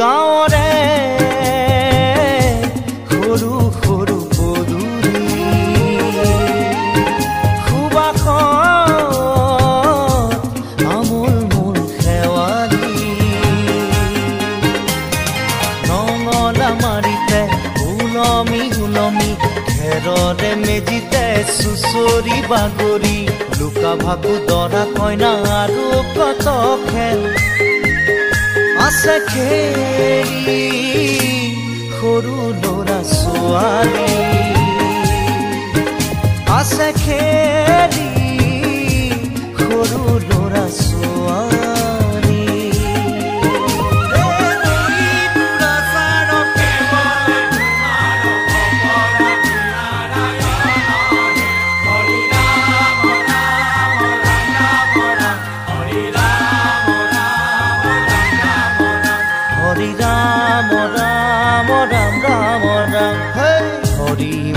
গাঁৱৰে সৰু সৰু পদূলি সুবাসত আমোল মোল শেৱালি নঙলা মাৰিতে উলমি উলমি খেৰৰে মেজিতে চুচৰি বাগৰি লুকা ভাগু দৰা কইনা আৰু কত খেল আছে খেলি সৰু ল'ৰা ছোৱালী আছে খেলি সৰু ল'ৰা ছোৱালী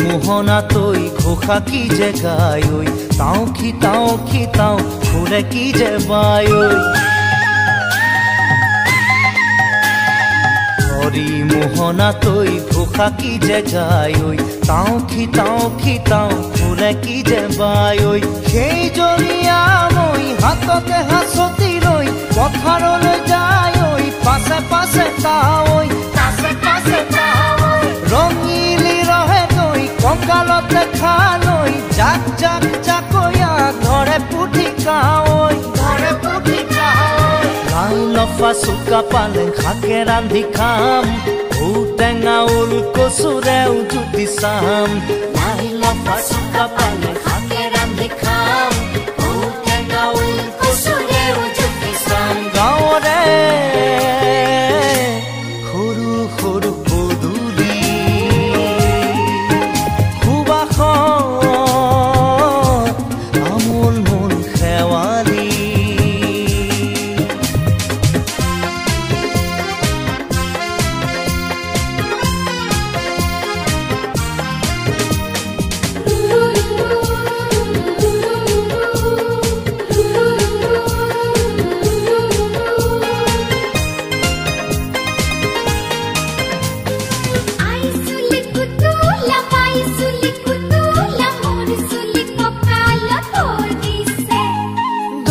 মোহনা তৈ ঘোষা কি যে গায় তাও খিতাও ফুলে কি যে বায় হরি মোহনা তৈ ঘোষা কি যে গায় তাও খিতাও ফুলে কি যে বায় সেইজনীয়া মই হাততে হাঁচতি লৈ পথাৰলৈ যায় পাছে পাছে তাৱৈ ৰঙিলি ৰহে তৈ কঁকালতে খালৈ জাক জাক জাকৈয়া ধৰে পুঠি কাৱৈ লাই লফা চুকা পালেং শাকে ৰান্ধি খাম ঔটেঙা ওল কচুৰেও জুতি চাম লাই লফা চুকা পালেং শাকে ৰান্ধি খাম ঔটেঙা ওল কচুৰেও জুতি চাম গাঁৱৰে সৰু সৰু পদূলি আমোল মোল শেৱালি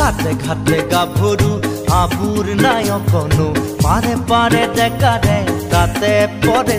ঘাটে ঘাটে গাভৰু আবুৰ নাই অকনো পাৰে পাৰে ডেকাৰে তাতে পৰে